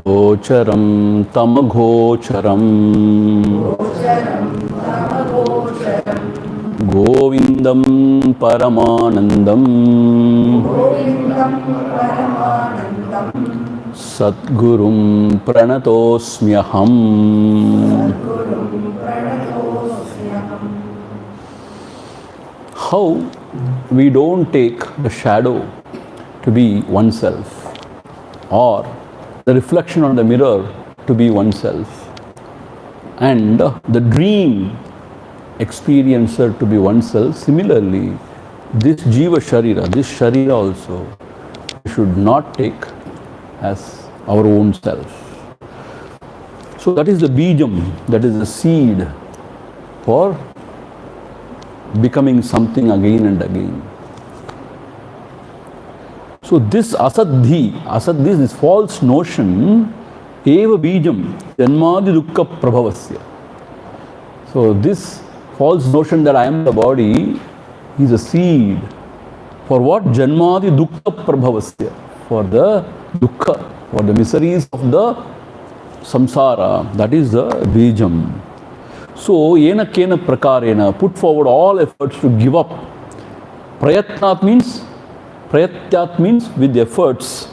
Gocharam tamagocharam Govindam Paramanandam Satgurum Pranatosmyaham. How we don't take the shadow to be oneself or the reflection on the mirror to be oneself and the dream experiencer to be oneself. Similarly, this Jiva Sharira, this Sharira also, we should not take as our own self. So that is the bijam, that is the seed for becoming something again and again. So this asaddhi, this false notion, eva bijam, janmadi dukkha prabhavasya. So this false notion that I am the body is a seed for what? Janmadi dukkha prabhavasya, for the dukkha, for the miseries of the samsara, that is the bijam. So yena kena prakarena, put forward all efforts to give up. Prayatyat means with efforts.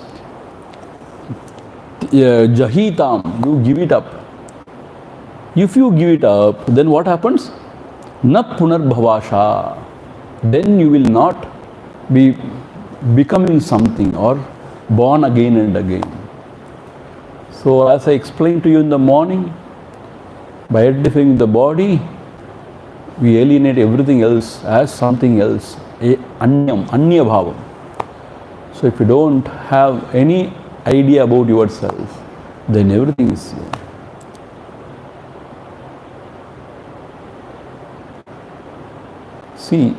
Jahitam, you give it up. If you give it up, then what happens? Na punarbhavasha. Then you will not be becoming something or born again and again. So as I explained to you in the morning, by identifying the body, we alienate everything else as something else, anya bhavam. So if you don't have any idea about yourself, then everything is you. See,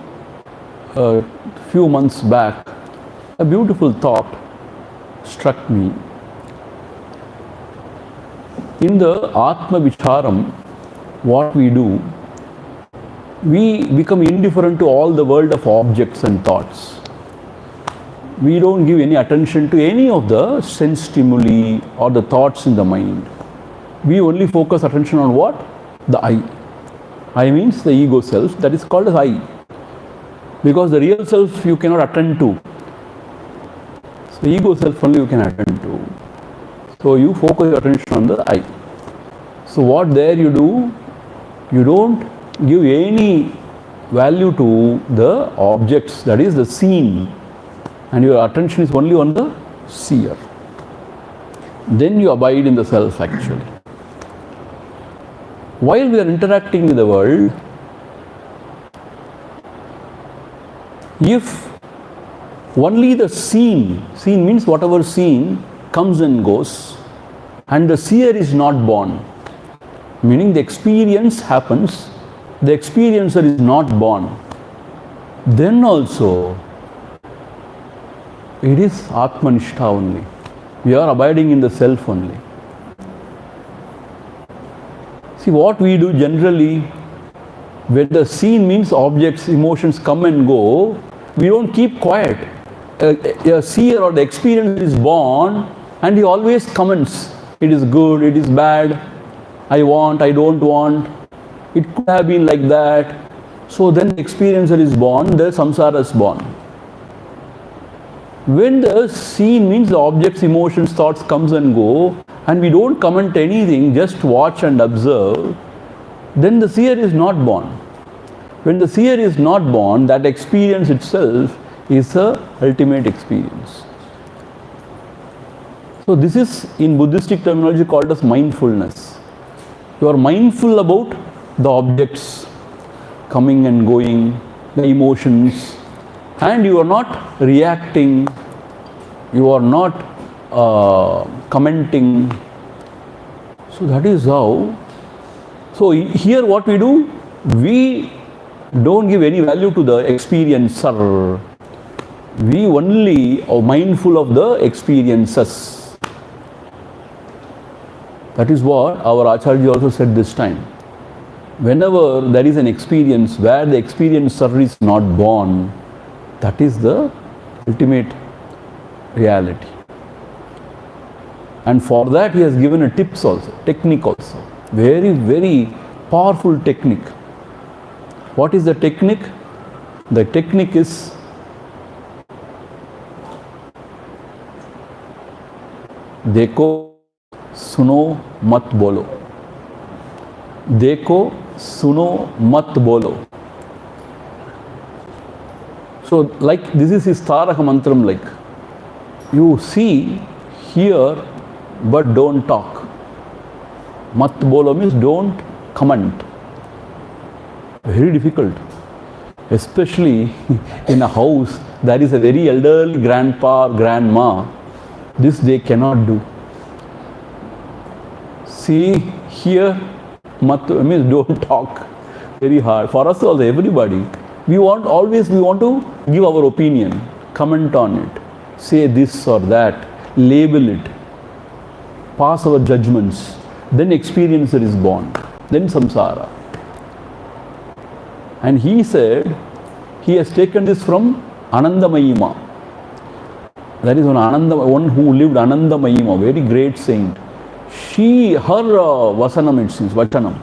a few months back, a beautiful thought struck me. In the Atma Vicharam, what we do, we become indifferent to all the world of objects and thoughts. We don't give any attention to any of the sense stimuli or the thoughts in the mind. We only focus attention on what? The I. I means the ego self, that is called as I. Because the real self you cannot attend to. So ego self only you can attend to. So you focus your attention on the I. So what there you do, you don't give any value to the objects, that is the seen, and your attention is only on the seer. Then you abide in the self actually. While we are interacting with the world, if only the seen means whatever seen comes and goes, and the seer is not born, meaning the experience happens, the experiencer is not born, then also it is Atmanishta only. We are abiding in the self only. See, what we do generally, when the scene means objects, emotions come and go, we don't keep quiet. A seer or the experience is born and he always comments. It is good, it is bad, I want, I don't want, it could have been like that. So then the experiencer is born, the samsara is born. When the scene means the objects, emotions, thoughts comes and go, and we don't comment anything, just watch and observe, then the seer is not born. When the seer is not born, that experience itself is the ultimate experience. So this is in Buddhistic terminology called as mindfulness. You are mindful about the objects coming and going, the emotions, and you are not reacting, you are not commenting. So that is how. So here what we do, we don't give any value to the experiencer. We only are mindful of the experiences. That is what our Acharya also said this time. Whenever there is an experience where the experiencer is not born, that is the ultimate reality. And for that he has given a tips also, technique also. Very, very powerful technique. What is the technique? The technique is देखो सुनो मत बोलो. देखो सुनो मत बोलो. So like this is his Taraka Mantram, like you see, hear, but don't talk. Mat bolo means don't comment. Very difficult. Especially in a house that is a very elderly grandpa or grandma. This they cannot do. See, hear, mat means don't talk. Very hard. For us also, everybody. We want to give our opinion, comment on it, say this or that, label it, pass our judgments. Then experiencer is born. Then samsara. And he said, he has taken this from Anandamayima. That is one who lived Anandamayima, very great saint. Her vasanam, it seems, vachanam.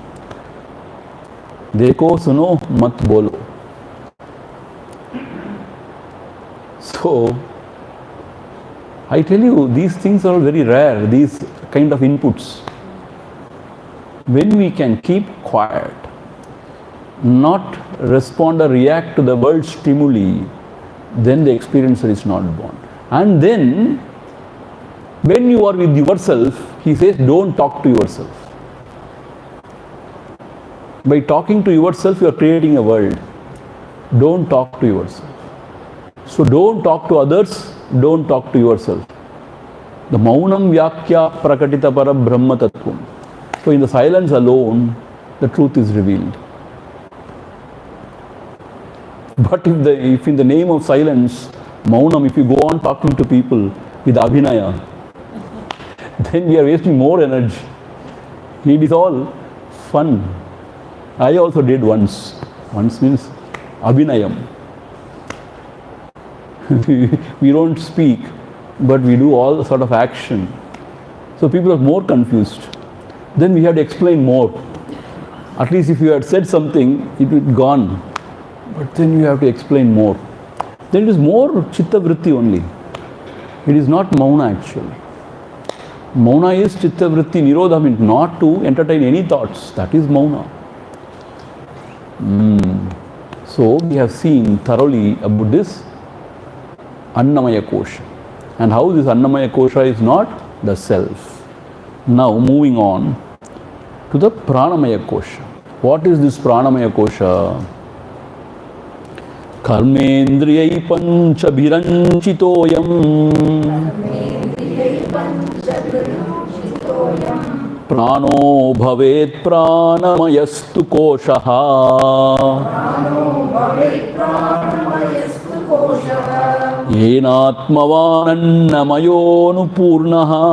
Dekho suno mat bolo. So, I tell you, these things are very rare, these kind of inputs. When we can keep quiet, not respond or react to the world stimuli, then the experiencer is not born. And then, when you are with yourself, he says, don't talk to yourself. By talking to yourself, you are creating a world. Don't talk to yourself. So don't talk to others, don't talk to yourself. The maunam vyakya prakatita para brahma tattvam. So in the silence alone, the truth is revealed. But if in the name of silence, maunam, if you go on talking to people with abhinaya, then we are wasting more energy. It is all fun. I also did once. Once means abhinayam. We don't speak, but we do all sort of action. So people are more confused. Then we have to explain more. At least if you had said something, it would gone. But then you have to explain more. Then it is more chitta vritti only. It is not mauna actually. Mauna is chitta vritti, nirodha means not to entertain any thoughts. That is mauna. So we have seen thoroughly about this Annamaya Kosha. And how this Annamaya Kosha is not the self. Now moving on to the Pranamaya Kosha. What is this Pranamaya Kosha? Karmendriyai panchabhiranchitoyam prano bhavet pranamayastu koshaha yenatmavanannamayonuPurnaha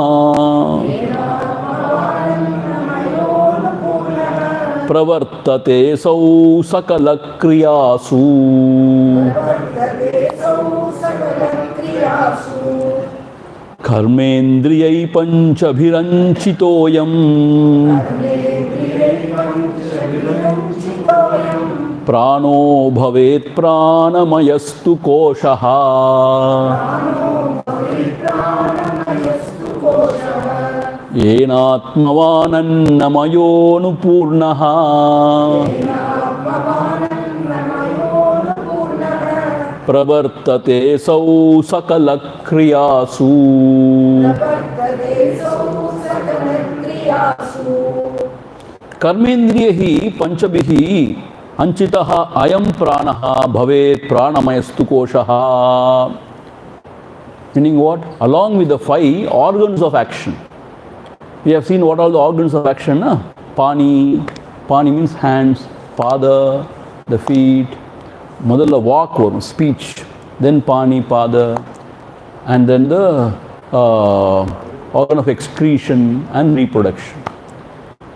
pravartate sau sakala kriyasu karmendriyai panchabhiranchitoyam prano bhavet pranamayastu koshaha yenatmavanannamayonuPurnaha pravartate sau sakala kriyasu. Karmendriyahi panchabhihi anchitaha ayam pranaha bhavet pranamayastu koshaha. Meaning what? Along with the 5 organs of action. We have seen what are the organs of action. Pani means hands, pada, the feet, Madalla walk or speech, then pani, pada, and then the organ of excretion and reproduction.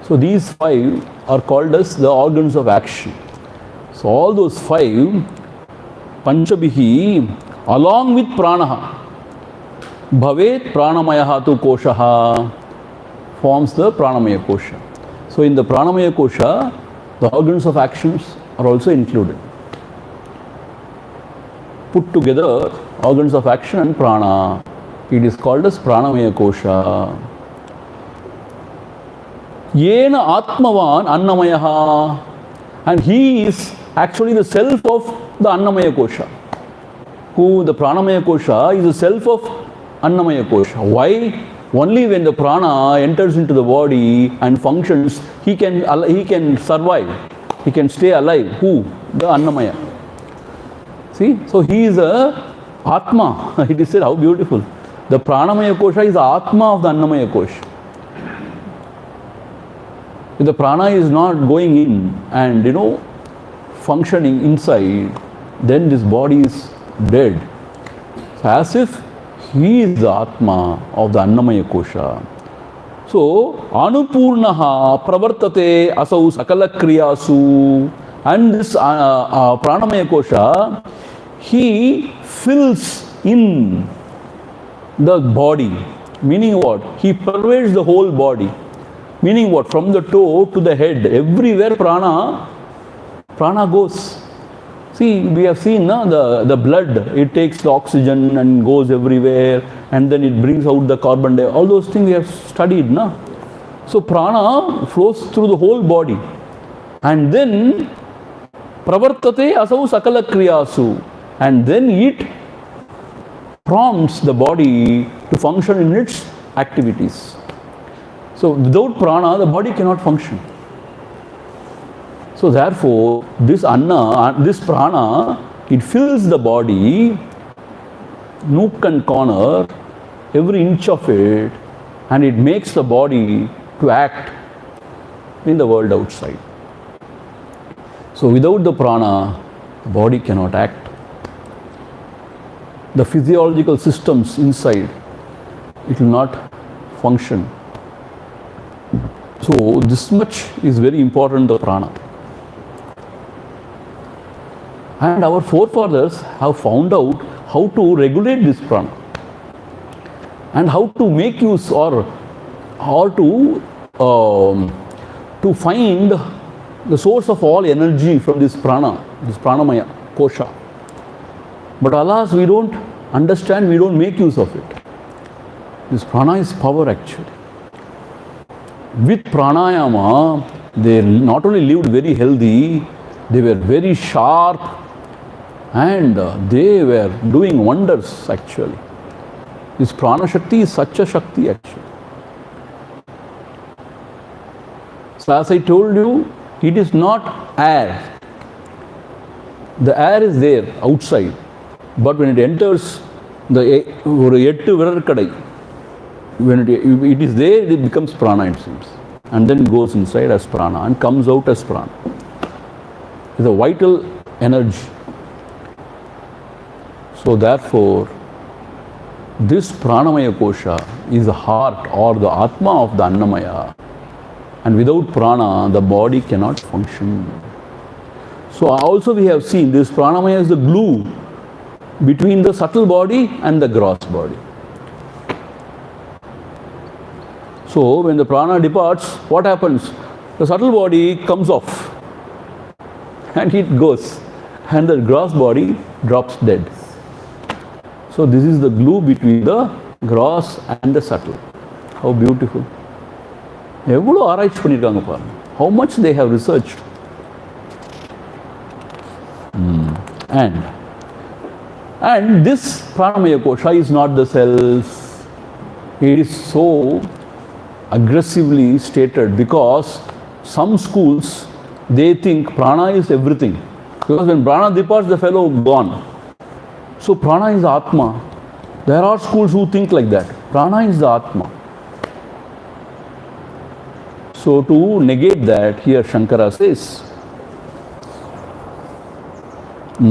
So these 5 are called as the organs of action. So all those 5, panchabhihi, along with prana. Bhavet pranamaya tu kosha forms the pranamaya kosha. So in the pranamaya kosha, the organs of actions are also included. Put together, organs of action and prana, it is called as pranamaya kosha. Yena atmavan annamaya, and he is actually the self of the annamaya kosha. Who the pranamaya kosha is the self of annamaya kosha. Why? Only when the prana enters into the body and functions, he can survive. He can stay alive. Who? The annamaya. See? So he is a Atma. It is said, how beautiful. The pranamaya kosha is the Atma of the annamaya kosha. If the prana is not going in and functioning inside, then this body is dead. So as if he is the Atma of the annamaya kosha. So, Anupurnaha pravartate asau sakala kriyasu, and this pranamaya kosha, he fills in the body. Meaning what? He pervades the whole body. Meaning what? From the toe to the head, everywhere prana goes. See, we have seen the blood, it takes the oxygen and goes everywhere, and then it brings out the carbon dioxide. All those things we have studied. So prana flows through the whole body. And then pravartate asau sakala kriyasu, and then it prompts the body to function in its activities. So without prana, the body cannot function. So therefore, this prana, it fills the body, nook and corner, every inch of it, and it makes the body to act in the world outside. So without the prana, the body cannot act. The physiological systems inside, it will not function. So this much is very important, the prana. And our forefathers have found out how to regulate this prana and how to make use or to find the source of all energy from this prana, this pranamaya kosha. But alas, we don't understand, we don't make use of it. This prana is power actually. With pranayama, they not only lived very healthy, they were very sharp, and they were doing wonders actually. This prana shakti is such a shakti actually. So as I told you, it is not air. The air is there outside, but when it enters the when it is there, it becomes prana, it seems, and then goes inside as prana and comes out as prana. It's a vital energy. So therefore, this pranamaya kosha is the heart or the atma of the annamaya, and without prana, the body cannot function. So also we have seen this pranamaya is the glue between the subtle body and the gross body. So when the prana departs, what happens? The subtle body comes off and it goes, and the gross body drops dead. So this is the glue between the gross and the subtle. How beautiful. எவ்வளோ ஆராய்ச்சி பண்ணியிருக்காங்க பாருங்க. How much they have researched. And this pranamaya kosha is not the self. It is so aggressively stated because some schools, they think prana is everything. Because when prana departs, the fellow gone. So prana is Atma. There are schools who think like that. Prana is the Atma. So to negate that, here Shankara says,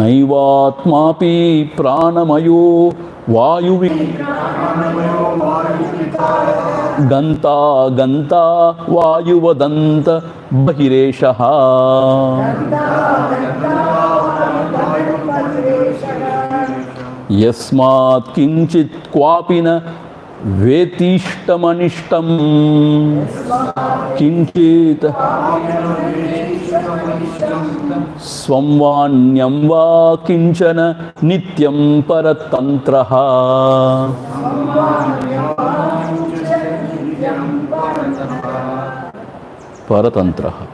Naivatmapi pranamayo vayuvi ganta ganta vayuvadanta bahireshaha. Yasmat kinchit kwapina vetishtamanishtam kinchit swamvanyam va kinchana nityam paratantraha. Paratantraha.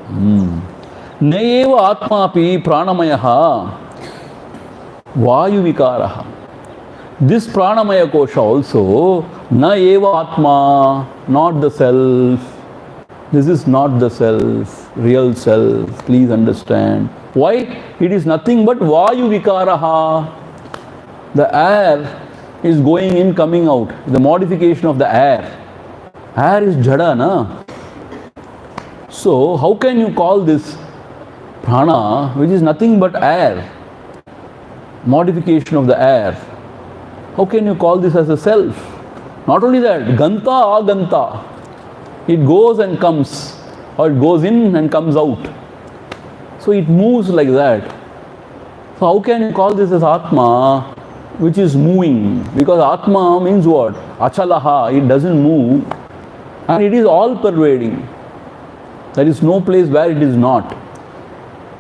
Nayeva atmapi pranamayaha vayu vikaraha. This pranamaya kosha also, na eva atma, not the self. This is not the self, real self. Please understand. Why? It is nothing but vayu vikaraha. The air is going in, coming out. The modification of the air. Air is jada, na? So, how can you call this prana, which is nothing but air, modification of the air? How can you call this as a self? Not only that, ganta aganta, it goes and comes, or it goes in and comes out. So it moves like that. So how can you call this as Atma, which is moving? Because Atma means what? Achalaha, it doesn't move, and it is all pervading. There is no place where it is not.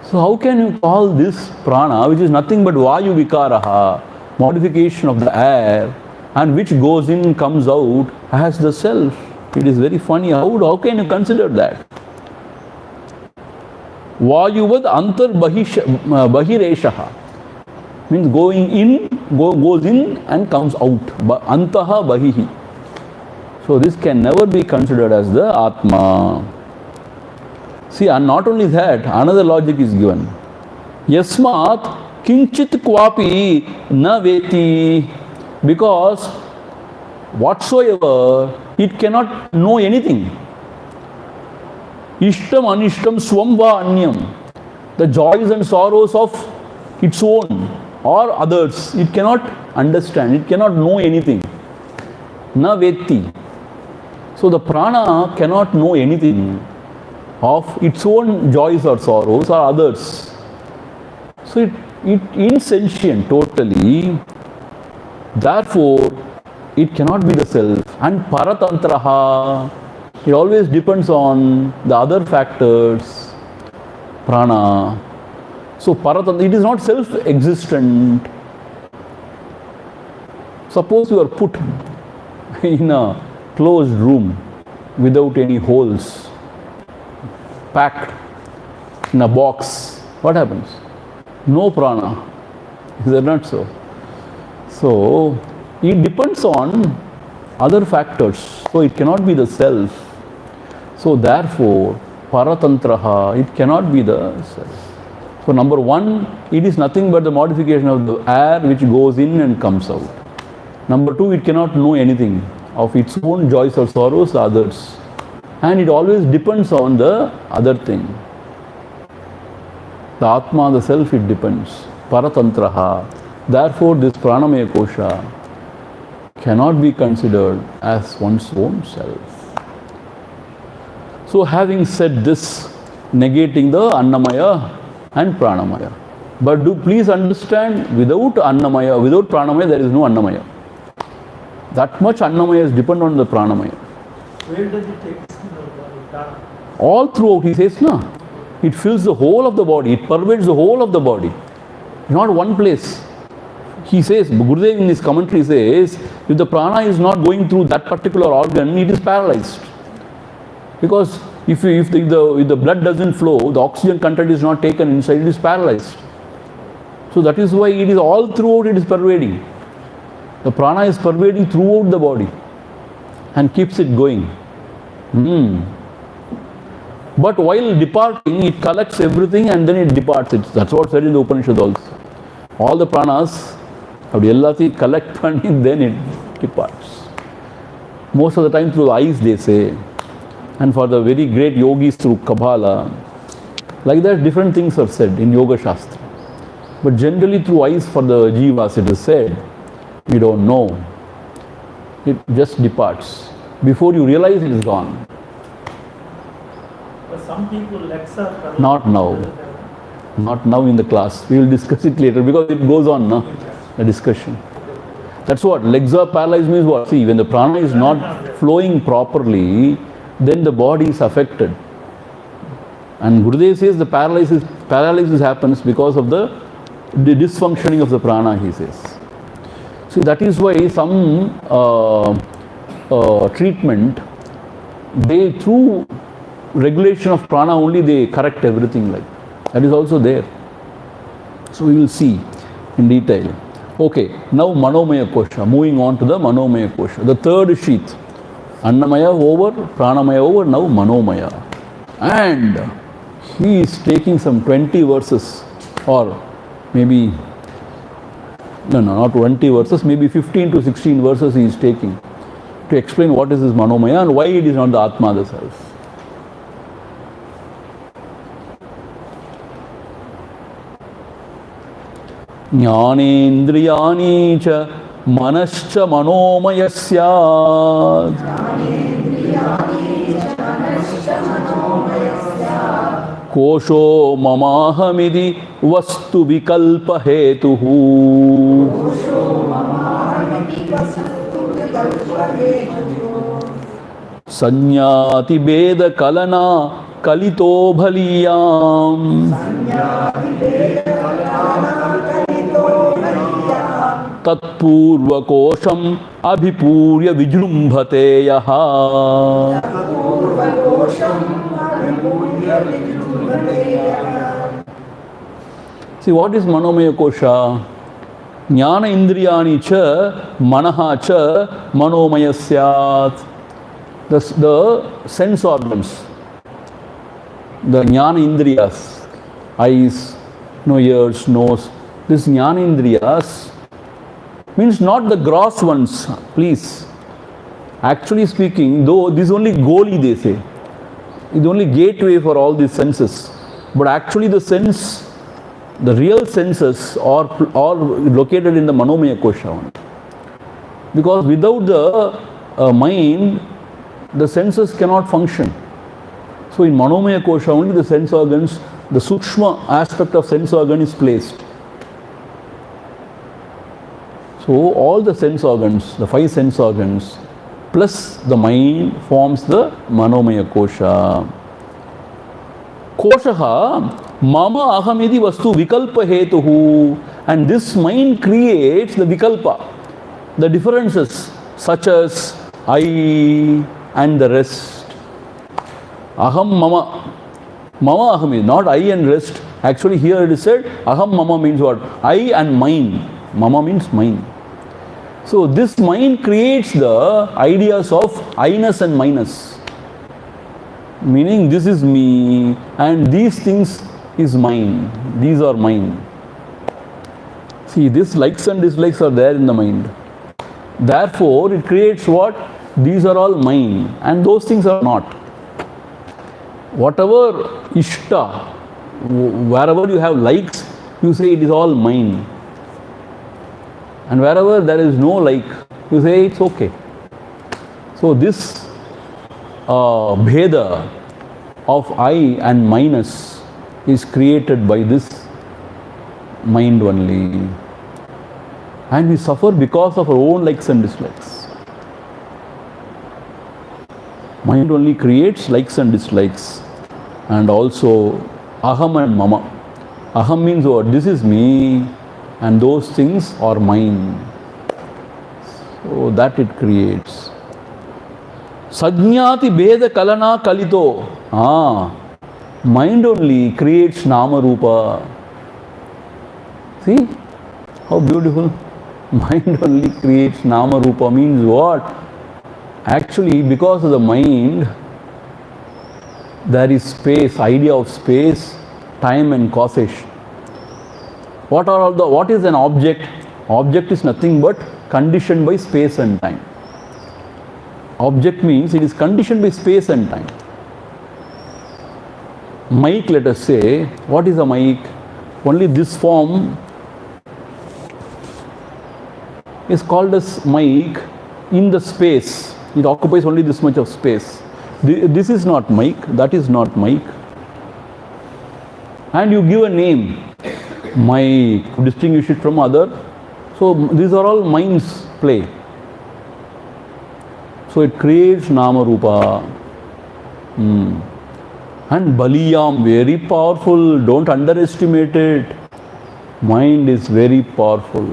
So how can you call this prana, which is nothing but vayu vikaraha, modification of the air, and which goes in, comes out, as the self? It is very funny. How can you consider that? Vayuvad antar bahireshaha means going in, goes in and comes out. Antaha bahihi. So this can never be considered as the Atma. See, and not only that, another logic is given. Yasmat kinchit kwapi na veti. Because whatsoever, it cannot know anything. Ishtam anishtam swam va anyam. The joys and sorrows of its own or others, it cannot understand, it cannot know anything. Na veti. So the prana cannot know anything of its own joys or sorrows or others. So it insentient totally. Therefore, it cannot be the self. And paratantraha, it always depends on the other factors, prana. So paratantra, it is not self-existent. Suppose you are put in a closed room without any holes, packed in a box. What happens? No prana. Is that not so? So, it depends on other factors. So, it cannot be the self. So, therefore, paratantraha, it cannot be the self. So, number one, it is nothing but the modification of the air which goes in and comes out. Number two, it cannot know anything of its own joys or sorrows, others. And it always depends on the other thing. The Atma, the self, it depends. Paratantraha. Therefore, this pranamaya kosha cannot be considered as one's own self. So, having said this, negating the annamaya and pranamaya. But do please understand, without annamaya, without pranamaya, there is no annamaya. That much annamaya is dependent on the pranamaya. Where does it take? All throughout, he says, no. It fills the whole of the body, it pervades the whole of the body. Not one place. He says, Gurudev in his commentary says, if the prana is not going through that particular organ, it is paralyzed. Because if the blood doesn't flow, the oxygen content is not taken inside, it is paralyzed. So that is why it is all throughout, it is pervading. The prana is pervading throughout the body and keeps it going. But while departing, it collects everything and then it departs. That's what said in the Upanishad also. All the pranas, collect and then it departs. Most of the time through the eyes, they say. And for the very great yogis through Kabbalah. Like that, different things are said in Yoga Shastra. But generally through eyes for the jivas, it is said. We don't know. It just departs. Before you realize, it is gone. But some people legs are not now. Not now in the class. We will discuss it later because it goes on, no? The discussion. That's what legs are paralyzed means what? See, when the prana is not flowing properly, then the body is affected. And Gurudev says the paralysis happens because of the dysfunctioning of the prana, he says. So that is why some treatment, they through regulation of prana only they correct everything like that is also there. So we will see in detail. Okay, now Manomaya Kosha, moving on to the Manomaya Kosha, the third sheath. Annamaya over, Pranamaya over, now Manomaya. And he is taking some 20 verses, or maybe, no, not 20 verses, maybe 15 to 16 verses he is taking to explain what is this Manomaya and why it is not the Atma, the self. Jnanendriyani cha manascha manomaya syad. Kosho mamahamidi vastu vikalpa hetuhu. Sanyati beda kalana kalito bhaliyam. Tatpurva kosham abhipurya vijlumbhate yaha. See, what is Manomaya Kosha? Jnana Indriyani cha Manaha cha Manomaya Syat. The sense organs, the Jnana Indriyas, eyes, ears, nose, this Jnana Indriyas means not the gross ones, please. Actually speaking, though this is only goli, they say. It's only gateway for all these senses. But actually the sense, the real senses are located in the Manomaya Kosha. Because without the mind, the senses cannot function. So in Manomaya Kosha only the sense organs, the Sukshma aspect of sense organ is placed. So all the sense organs, the 5 sense organs, plus the mind forms the Manomaya Kosha. Koshaha mama ahamidi vastu vikalpa hetuhu. And this mind creates the vikalpa, the differences such as I and the rest. Aham mama. Mama aham is not I and rest. Actually here it is said aham mama means what? I and mine. Mama means mine. So this mind creates the ideas of I-ness and minus. Meaning this is me and these things is mine. These are mine. See, these likes and dislikes are there in the mind. Therefore it creates what? These are all mine and those things are not. Whatever ishta, wherever you have likes, you say it is all mine. And wherever there is no like, you say it's okay. So this bheda of I and minus is created by this mind only. And we suffer because of our own likes and dislikes. Mind only creates likes and dislikes. And also aham and mama. Aham means what? This is me. And those things are mine. So that it creates. Sajñāti bheda kalana kalito. Mind only creates nama rupa. See how beautiful. Mind only creates nama rupa means what? Actually, because of the mind, there is space, idea of space, time and causation. What is an object? Object is nothing but conditioned by space and time. Object means it is conditioned by space and time. Mic, let us say, what is a mic? Only this form is called as mic in the space. It occupies only this much of space. This is not mic, that is not mic. And you give a name. Mic, distinguish it from other. So these are all minds. play. So it creates Nama Rupa. And Baliyam, very powerful, don't underestimate it. Mind is very powerful.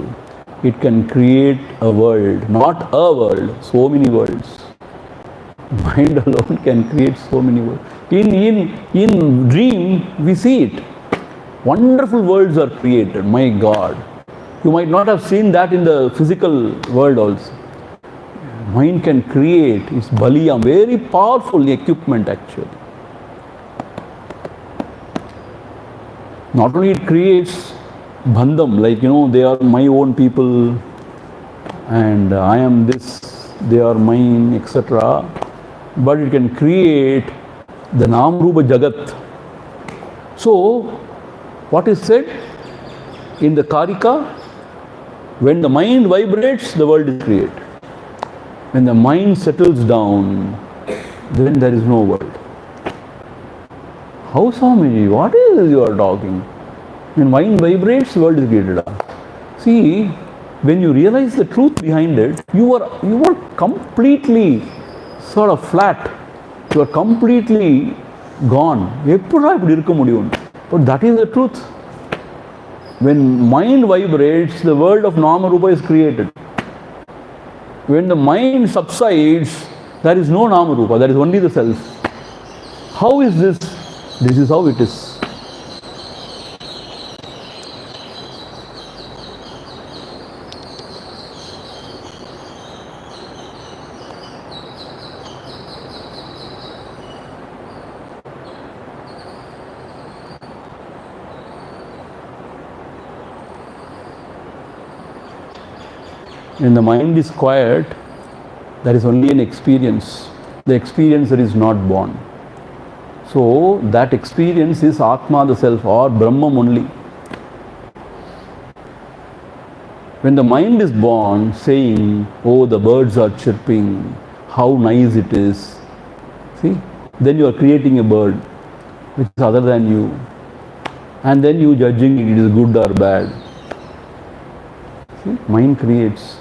It can create a world, not a world, so many worlds. Mind alone can create so many worlds. In dream, we see it. Wonderful worlds are created, my God. You might not have seen that in the physical world also. Mind can create, it's Baliyam, very powerful equipment actually. Not only it creates bandham, like they are my own people and I am this, they are mine, etc. But it can create the Namrupa Jagat. So, what is said in the Karika? When the mind vibrates, the world is created. When the mind settles down, then there is no world. How, Swamiji? What is this you are talking? When mind vibrates, the world is created. See, when you realize the truth behind it, you are completely sort of flat. You are completely gone. But that is the truth. When mind vibrates, the world of Nama Rupa is created. When the mind subsides, there is no Nama Rupa, there is only the self. How is this? This is how it is. When the mind is quiet, there is only an experience. The experiencer is not born. So that experience is Atma, the self, or Brahman only. When the mind is born saying, oh, the birds are chirping, how nice it is. See, then you are creating a bird which is other than you. And then you judging it is good or bad. See, mind creates.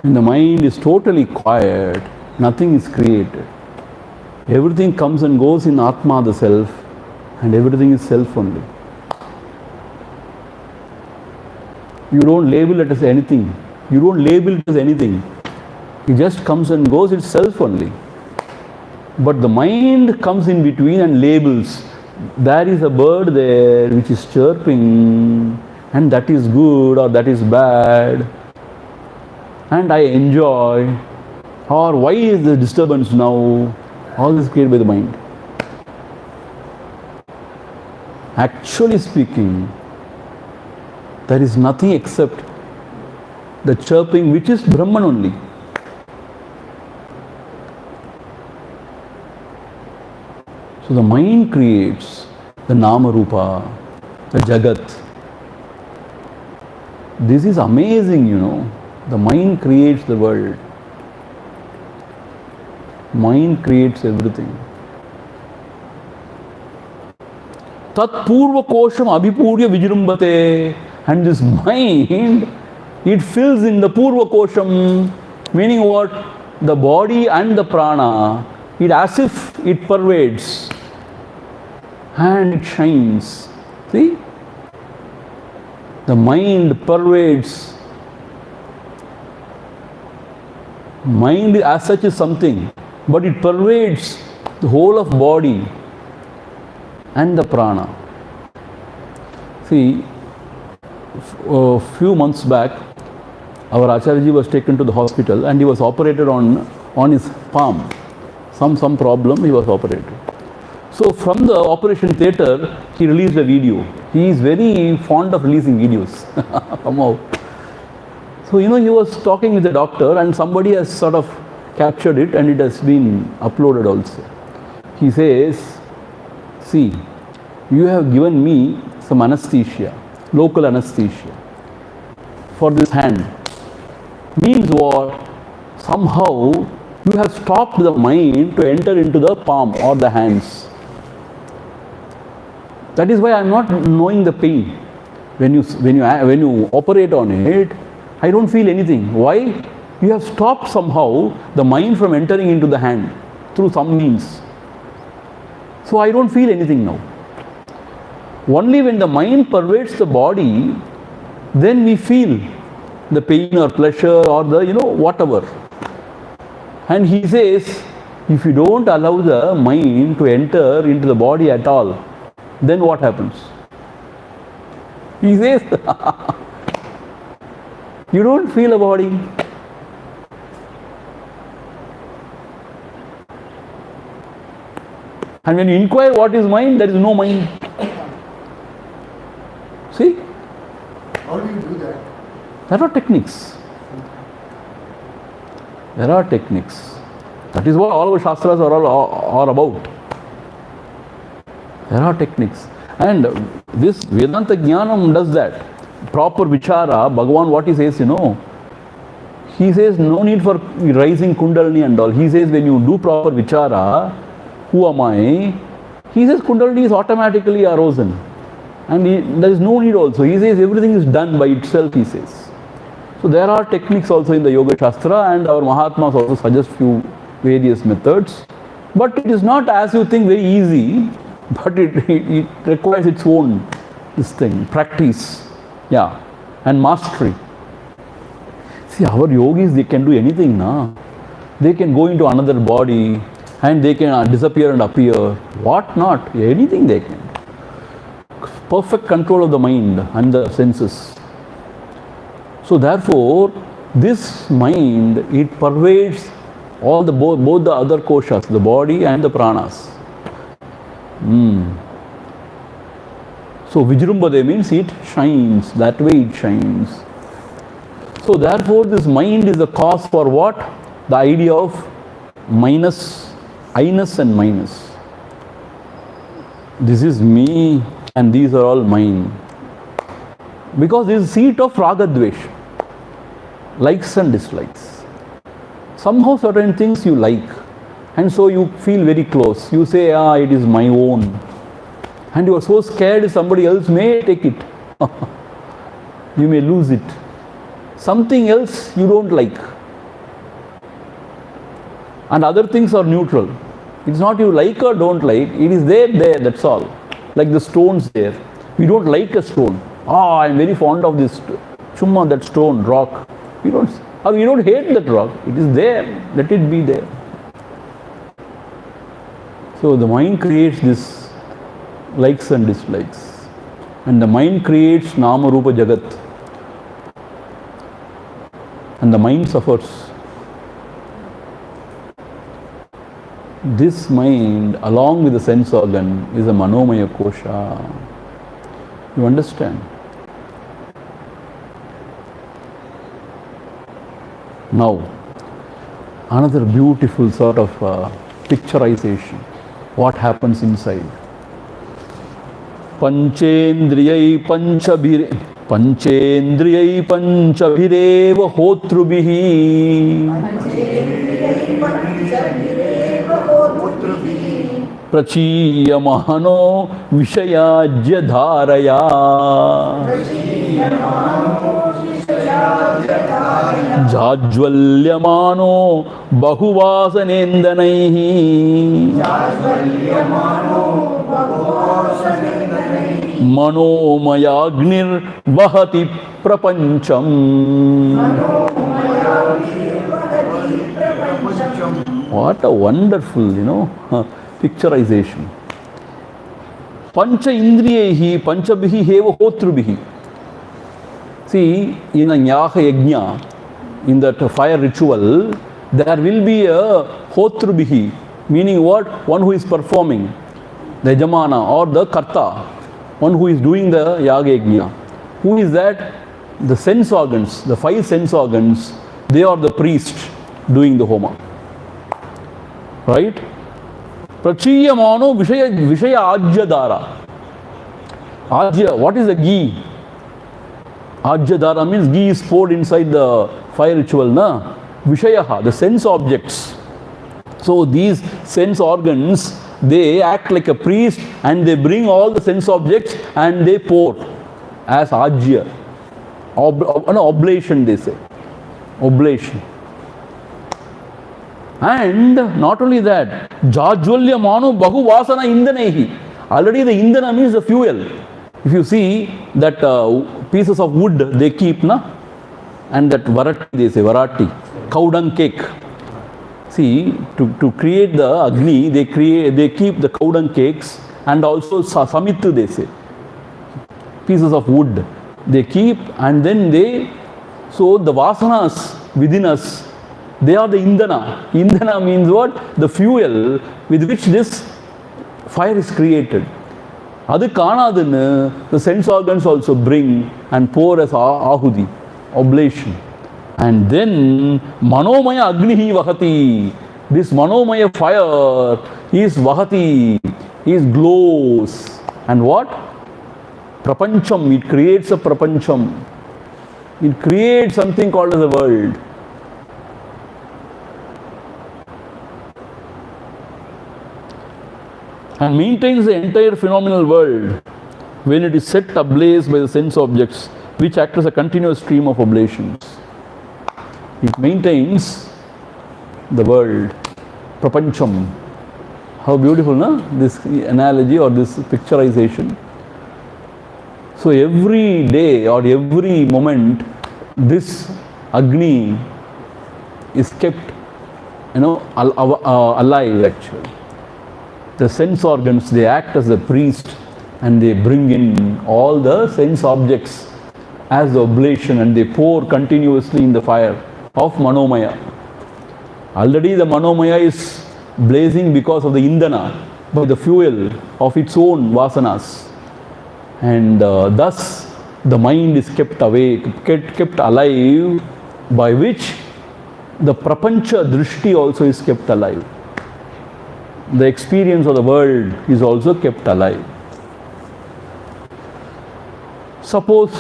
When the mind is totally quiet, nothing is created. Everything comes and goes in Atma, the self, and everything is self only. You don't label it as anything. You don't label it as anything. It just comes and goes, it's self only. But the mind comes in between and labels. There is a bird there which is chirping, and that is good or that is bad. And I enjoy, or why is the disturbance now? All this created by the mind. Actually speaking, there is nothing except the chirping which is Brahman only. So the mind creates the Nama Rupa, the Jagat. This is amazing, The mind creates the world. Mind creates everything. Tat purva kosham abhipurya vijrumbate. And this mind, it fills in the purva kosham, meaning what? The body and the prana. It as if it pervades. And it shines. See? The mind pervades. Mind as such is something, but it pervades the whole of body and the prana. See, a few months back, our Acharyaji was taken to the hospital and he was operated on his palm. Some problem, he was operated. So from the operation theatre, he released a video. He is very fond of releasing videos, somehow. So, he was talking with the doctor and somebody has sort of captured it and it has been uploaded also. He says, see, you have given me some anesthesia, local anesthesia, for this hand. Means what? Somehow, you have stopped the mind to enter into the palm or the hands. That is why I am not knowing the pain. When you operate on it, I don't feel anything. Why? You have stopped somehow the mind from entering into the hand through some means. So I don't feel anything now. Only when the mind pervades the body, then we feel the pain or pleasure or the, whatever. And he says, if you don't allow the mind to enter into the body at all, then what happens? He says, you don't feel a body. And when you inquire what is mind, there is no mind. See? How do you do that? There are techniques. There are techniques. That is what all our Shastras are about. There are techniques. And this Vedanta Jnanam does that. Proper Vichara, Bhagavan, what he says, he says no need for rising Kundalini and all. He says when you do proper Vichara, who am I? He says Kundalini is automatically arisen. And there is no need also. He says everything is done by itself, he says. So there are techniques also in the Yoga Shastra, and our Mahatmas also suggest few various methods. But it is not, as you think, very easy, but it requires its own practice, and mastery. See, our yogis, they can do anything, na? They can go into another body and they can disappear and appear. What not? Anything they can. Perfect control of the mind and the senses. So therefore, this mind, it pervades all the both the other koshas, the body and the pranas. So Vijrumbade means it shines, that way it shines. So therefore, this mind is the cause for what? The idea of minus, I-ness and minus. This is me and these are all mine. Because this is seat of Ragadvesh, likes and dislikes. Somehow certain things you like, and so you feel very close. You say, it is my own. And you are so scared somebody else may take it. You may lose it. Something else you don't like. And other things are neutral. It's not you like or don't like, it is there, that's all. Like the stones there. We don't like a stone. I am very fond of this chumma, that stone, rock. We don't hate that rock. It is there. Let it be there. So the mind creates this likes and dislikes. And the mind creates Nama Rupa Jagat. And the mind suffers. This mind, along with the sense organ, is a Manomaya Kosha. You understand? Now, another beautiful sort of picturization. What happens inside? Panchendriyai panchabhireva hotrubihi prachiyamano vishayajya dharaya jajvalyamano bahuvasanendanaihi manomayagnir vahati prapancham. What a wonderful, picturization. Pancha indriyehi panchabhihi heva hotrubihi. See, in a Yaha Yajna, in that fire ritual, there will be a hotrubihi, meaning what? One who is performing, the Yajamana or the Karta, one who is doing the Yaga Yajna. Who is that? The sense organs, the 5 sense organs, they are the priest doing the Homa. Right? Prachiyamano Vishaya Ajya Dara. Ajya, what is the ghee? Ajya Dara means ghee is poured inside the fire ritual, na? Vishayaha, the sense objects. So these sense organs, they act like a priest and they bring all the sense objects and they pour as Ajya. oblation they say. Oblation. And not only that, Jajwalya Manu Bahu Vasana Indanehi. Already the Indana means the fuel. If you see that pieces of wood they keep, na? And that varati they say, varati, cow dung cake. See, to create the Agni, they keep the cow dung cakes and also Samitu they say. Pieces of wood they keep, and then so the Vasanas within us, they are the Indana. Indana means what? The fuel with which this fire is created. Adu kaanadunu, the sense organs also bring and pour as ahudi, oblation. And then Manomaya Agnihi Vahati. This Manomaya fire is Vahati, is glows. And what? Prapancham, it creates a Prapancham. It creates something called as a world. And maintains the entire phenomenal world when it is set ablaze by the sense objects, which act as a continuous stream of oblations. It maintains the world, Prapancham. How beautiful, no? This analogy or this picturization. So every day or every moment, this Agni is kept, alive actually. The sense organs, they act as the priest and they bring in all the sense objects as the oblation and they pour continuously in the fire of Manomaya. Already the Manomaya is blazing because of the Indana, by the fuel of its own Vasanas. And thus the mind is kept awake, kept alive, by which the Prapancha Drishti also is kept alive. The experience of the world is also kept alive. Suppose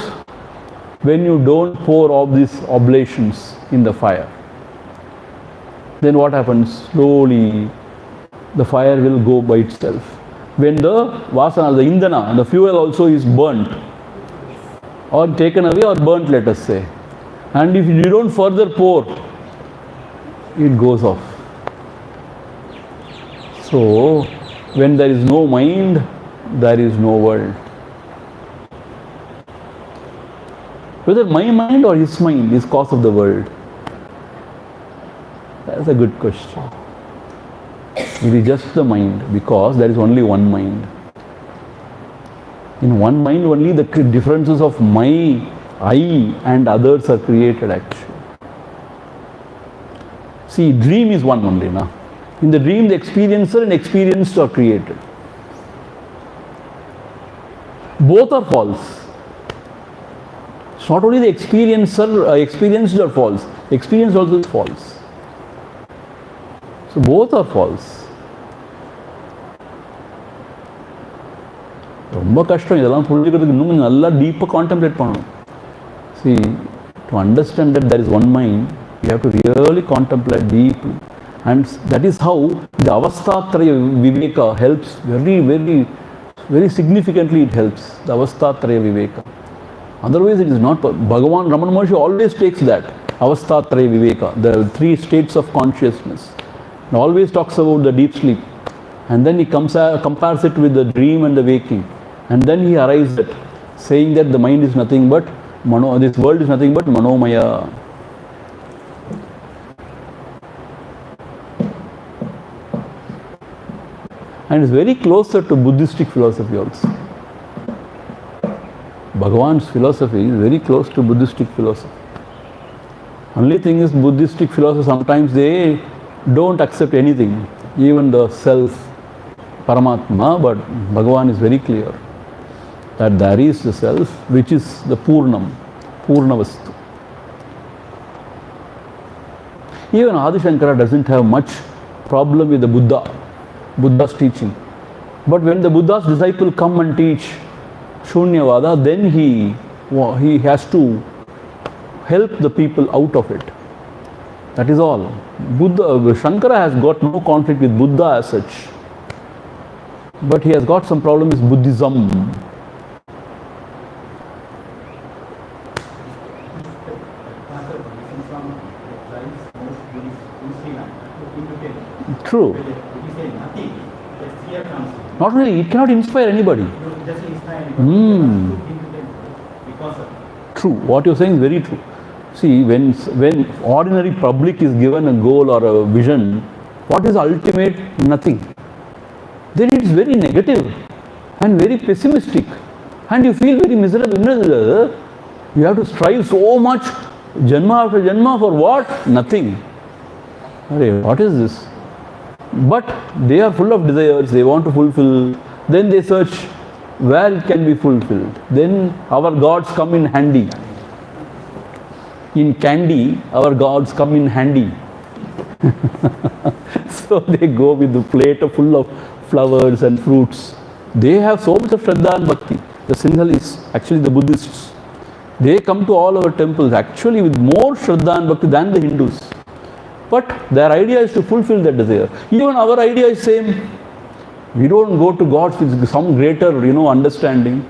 when you don't pour all these oblations in the fire, then what happens? Slowly the fire will go by itself. When the Vasana, the Indana, the fuel also is burnt or taken away or burnt, let us say. And if you don't further pour, it goes off. So, when there is no mind, there is no world. Whether my mind or his mind is cause of the world? That's a good question. It is just the mind, because there is only one mind. In one mind only the differences of my, I and others are created actually. See, dream is one only, na? In the dream, the experiencer and experienced are created. Both are false. It's not only the experiencer, experienced are false, experience also is false. So both are false. ரொம்ப கஷ்டம் இதெல்லாம் புரிஞ்சுக்கிறதுக்கு இன்னும் கொஞ்சம் நல்லா டீப்பாக contemplate பண்ணணும். See, to understand that there is one mind, you have to really contemplate deeply. And that is how the Avastatraya Viveka helps very, very, very significantly. It helps, the Avastatraya Viveka. Otherwise it is not. Bhagavan Ramana Maharshi always takes that, Avastatraya Viveka, the three states of consciousness. He always talks about the deep sleep. And then he compares it with the dream and the waking. And then he arrives at saying that the mind is nothing but, this world is nothing but Manomaya. And it's very closer to Buddhistic philosophy also. Bhagavan's philosophy is very close to Buddhistic philosophy. Only thing is, Buddhistic philosophy sometimes they don't accept anything, even the self, Paramatma, but Bhagavan is very clear that there is the self which is the Purnam, Purnavastu. Even Adi Shankara doesn't have much problem with the Buddha's teaching. But when the Buddha's disciple come and teach Shunyavada, then he has to help the people out of it. That is all. Shankara has got no conflict with Buddha as such. But he has got some problem with Buddhism. True. If you say nothing, that fear comes in. Not only, it cannot inspire anybody. It doesn't inspire anybody. Because of True. What you're saying is very true. See, when ordinary public is given a goal or a vision, what is ultimate? Nothing. Then it is very negative and very pessimistic, and you feel very miserable. You have to strive so much, janma after janma, for what? Nothing. Arey, what is this? But they are full of desires, they want to fulfill. Then they search where it can be fulfilled. Then our gods come in handy. In candy, our gods come in handy. So they go with the plate full of flowers and fruits. They have so much of Shraddha and Bhakti. The Sinhalese, actually the Buddhists, they come to all our temples actually with more Shraddha and Bhakti than the Hindus. But their idea is to fulfill that desire. Even our idea is same. We don't go to gods with some greater, understanding.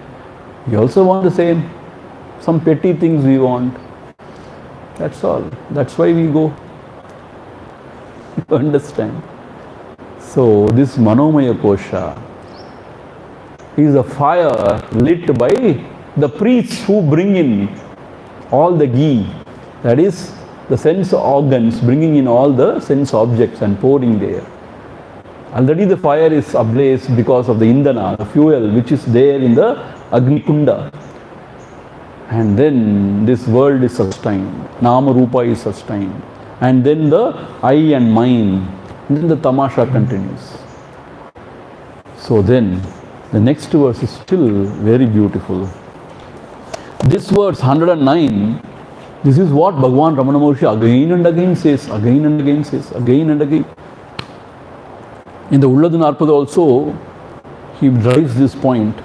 We also want the same. Some petty things we want. That's all. That's why we go. You understand? So this Manomaya Kosha is a fire lit by the priests who bring in all the ghee. That is the sense organs, bringing in all the sense objects and pouring there. Already the fire is ablaze because of the indana, the fuel which is there in the Agni Kunda. And then this world is sustained, Nama Rupa is sustained. And then the I and mine, and then the tamasha continues. So then, the next verse is still very beautiful. This verse 109, this is what Bhagavan Ramana Maharshi again and again says, again and again says, again and again. In the Ulladunarpada also, he drives this point.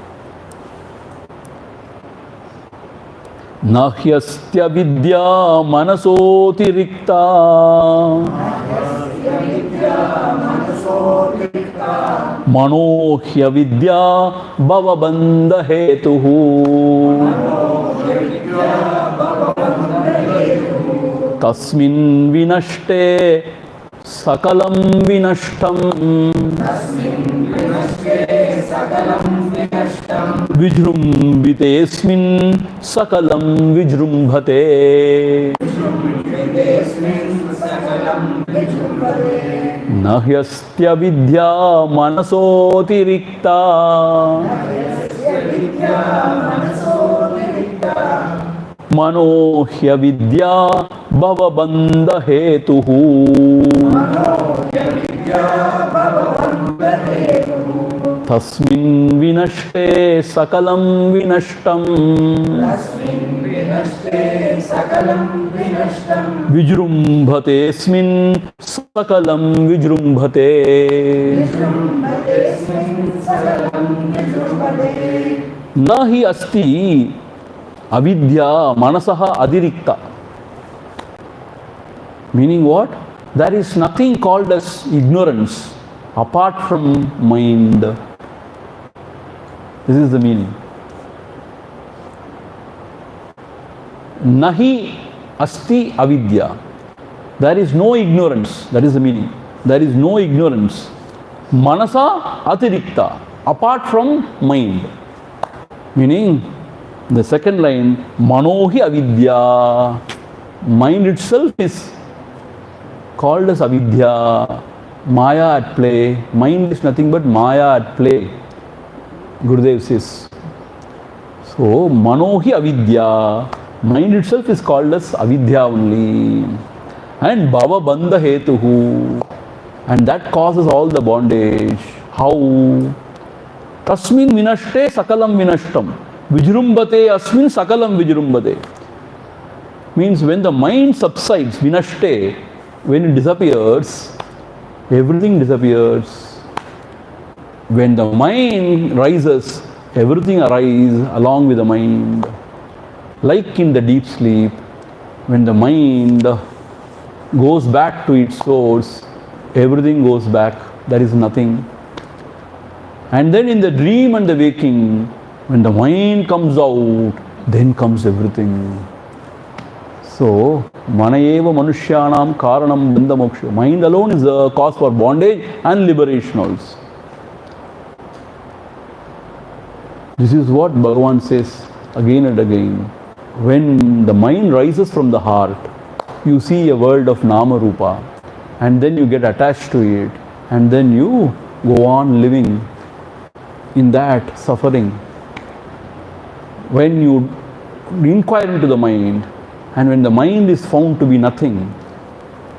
Nahyastya vidya manasotirikta manohya vidya bhavabandha hetuhu tasmin vinashte sakalam vinashtam vijrumbitesmin sakalam vijrumbhate nahyastya vidya manasotirikta manohya vidya bhavabandha hetuhu tasmin vinashte sakalam vinashtam vijrumbhatesmin sakalam vijrumbhate nahi asti avidya manasaha adirikta. Meaning what? There is nothing called as ignorance apart from mind. This is the meaning. Nahi asti avidya. There is no ignorance. That is the meaning. There is no ignorance. Manasa atirikta. Apart from mind. Meaning, the second line, manohi avidya. Mind itself is called as avidya. Maya at play. Mind is nothing but Maya at play. Gurudev says. So, manohi avidya. Mind itself is called as avidya only. And bhava bandha hetuhu. And that causes all the bondage. How? Tasmin vinashte sakalam vinashtam. Vijrumbate asmin sakalam vijrumbate. Means when the mind subsides, vinashte, when it disappears, everything disappears. When the mind rises, everything arises along with the mind. Like in the deep sleep, when the mind goes back to its source, everything goes back, there is nothing. And then in the dream and the waking, when the mind comes out, then comes everything. So, Manayeva manushyanam karanam bandha moksha. Mind alone is the cause for bondage and liberation also. This is what Bhagavan says again and again. When the mind rises from the heart, you see a world of Nama Rupa, and then you get attached to it, and then you go on living in that suffering. When you inquire into the mind, and when the mind is found to be nothing,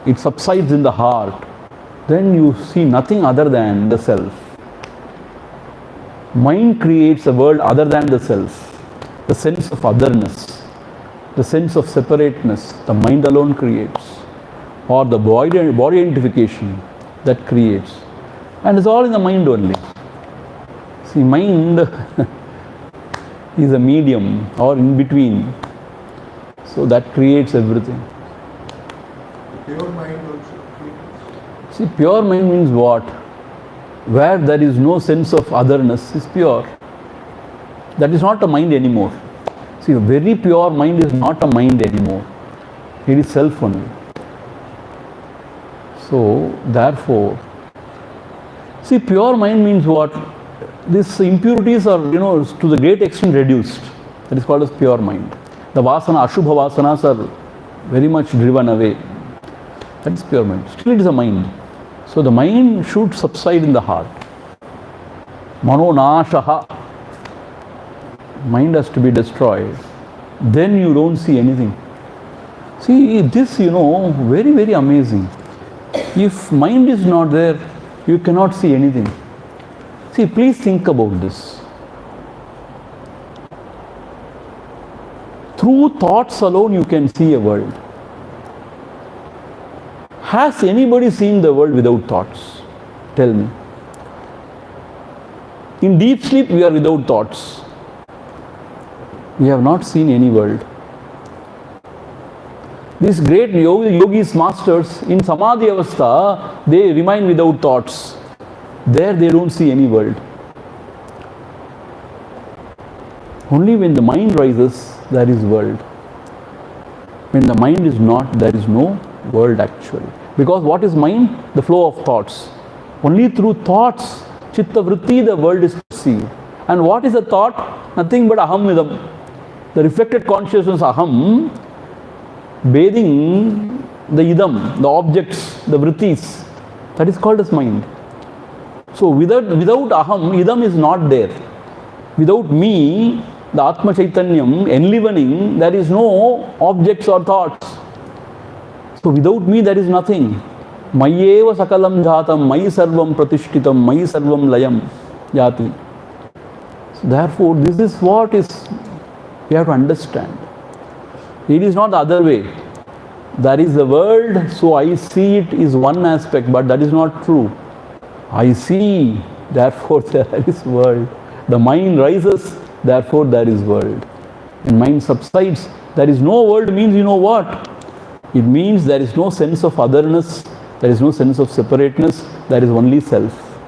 it subsides in the heart, then you see nothing other than the self. Mind creates a world other than the self, the sense of otherness, the sense of separateness, the mind alone creates, or the body identification that creates. And it's all in the mind only. See, mind is a medium or in between. So that creates everything. Pure mind also creates. See, pure mind means what? Where there is no sense of otherness is pure. That is not a mind anymore. See, a very pure mind is not a mind anymore. It is self only. So, therefore, see, pure mind means what? These impurities are, to the great extent reduced. That is called as pure mind. The vasana, ashubha vasanas are very much driven away. That is pure mind. Still it is a mind. So the mind should subside in the heart. Mano nashaha. Mind has to be destroyed. Then you don't see anything. See, this, very, very amazing. If mind is not there, you cannot see anything. See, please think about this. Through thoughts alone you can see a world. Has anybody seen the world without thoughts? Tell me. In deep sleep we are without thoughts. We have not seen any world. These great yogis, masters, in samadhi avastha, they remain without thoughts. There they don't see any world. Only when the mind rises, there is world. When the mind is not, there is no world actually. Because what is mind? The flow of thoughts. Only through thoughts, chitta vritti, the world is perceived. And what is a thought? Nothing but aham idam. The reflected consciousness aham, bathing the idam, the objects, the vrittis. That is called as mind. So without aham, idam is not there. Without me, the Atma Chaitanyam enlivening, there is no objects or thoughts. So without me there is nothing. Mayeva sakalam jatam, mayi sarvam pratishtitam, mayi sarvam layam jati. So therefore this is what is, we have to understand. It is not the other way. There is the world, so I see it is one aspect, but that is not true. I see, therefore there is world. The mind rises, therefore there is world. When mind subsides, there is no world means you know what? It means there is no sense of otherness, there is no sense of separateness, there is only self.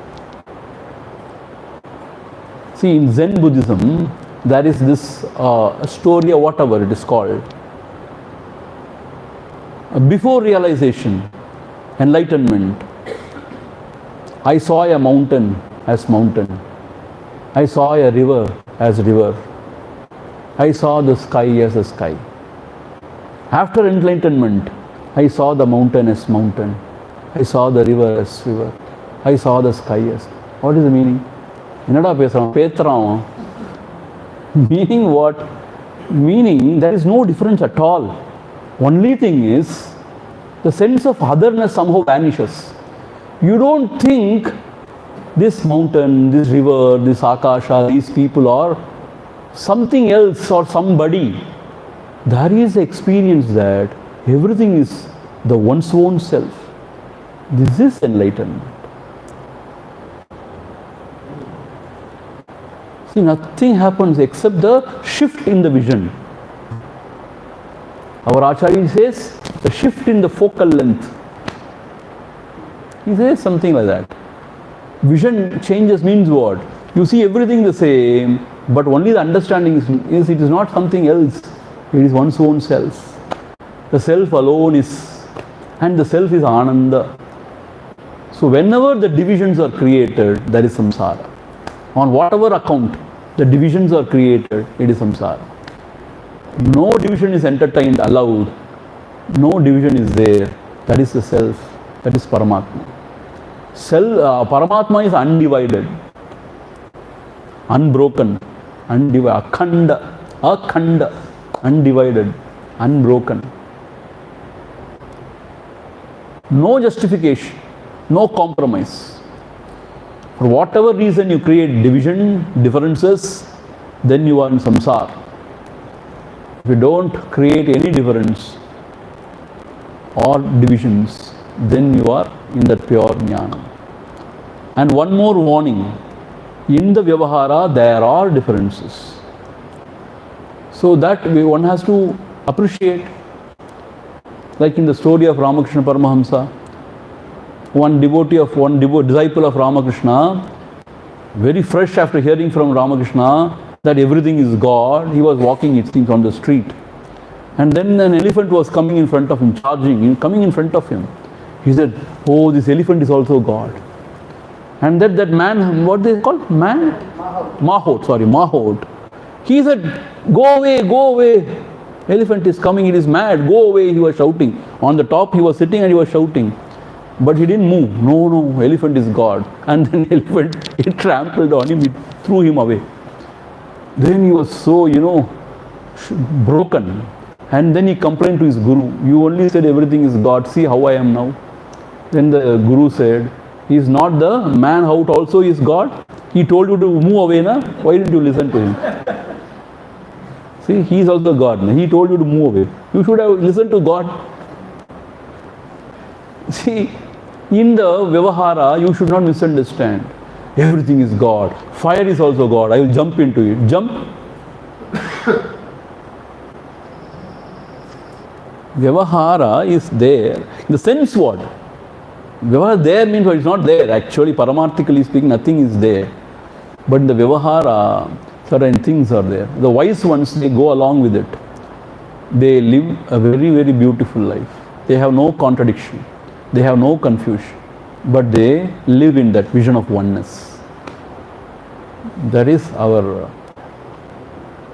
See, in Zen Buddhism, there is this story or whatever it is called. Before realization, enlightenment, I saw a mountain as mountain. I saw a river as river. I saw the sky as a sky. After enlightenment, I saw the mountain as mountain. I saw the river as river. I saw the sky as. What is the meaning? Enada pesran. Meaning what? Meaning there is no difference at all. Only thing is, the sense of otherness somehow vanishes. You don't think this mountain, this river, this akasha, these people are something else or somebody. There is experience that everything is the one's own self. This is enlightenment. See, nothing happens except the shift in the vision. Our Acharya says, the shift in the focal length. He says something like that. Vision changes means what? You see everything the same, but only the understanding is it is not something else. It is one's own self. The self alone is, and the self is Ananda. So whenever the divisions are created, there is samsara. On whatever account the divisions are created, it is samsara. No division is entertained, allowed. No division is there. That is the self. That is Paramatma. Paramatma is undivided, unbroken, akhanda, undivided, unbroken. No justification, no compromise. For whatever reason you create division, differences, then you are in samsara. If you don't create any difference or divisions, then you are in that pure jnana. And one more warning, in the vyavahara there are differences. So that one has to appreciate. Like in the story of Ramakrishna Paramahamsa, one disciple of Ramakrishna, very fresh after hearing from Ramakrishna that everything is God, he was walking, it seems, on the street. And then an elephant was coming in front of him, coming in front of him. He said, oh, this elephant is also God. And that man, what they call? Mahot. He said, go away. Elephant is coming, it is mad, go away, he was shouting. On the top he was sitting and he was shouting. But he didn't move. No, elephant is God. And then elephant, it trampled on him, it threw him away. Then he was so, broken. And then he complained to his guru, you only said everything is God, see how I am now. Then the guru said, he is not the man out also is God. He told you to move away, na? Why didn't you listen to him? See, he is also God. Na? He told you to move away. You should have listened to God. See, in the vyavahara, you should not misunderstand. Everything is God. Fire is also God. I will jump into it. Jump. Vyavahara is there. In the sense what? Vyavahara there means it's not there. Actually, paramarthically speaking, nothing is there. But in the vyavahara, certain things are there. The wise ones, they go along with it. They live a very, very beautiful life. They have no contradiction. They have no confusion. But they live in that vision of oneness. That is our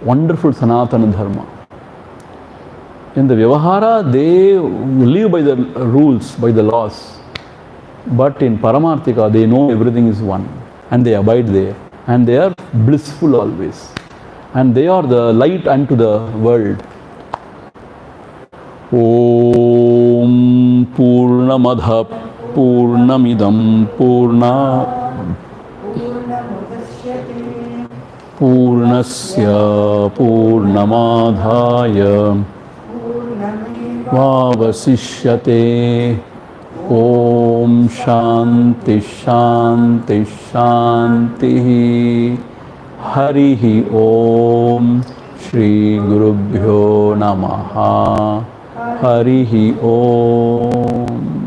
wonderful Sanatana Dharma. In the vyavahara, they live by the rules, by the laws. But in Paramarthika, they know everything is one. And they abide there. And they are blissful always. And they are the light unto the world. Om Purnamadha Purnamidam Purna Purnasya Purnamadhaya Vavasishyate. Om Shanti Shanti Shanti. Harihi Om. Shri Gurubhyo Namaha. Harihi Om.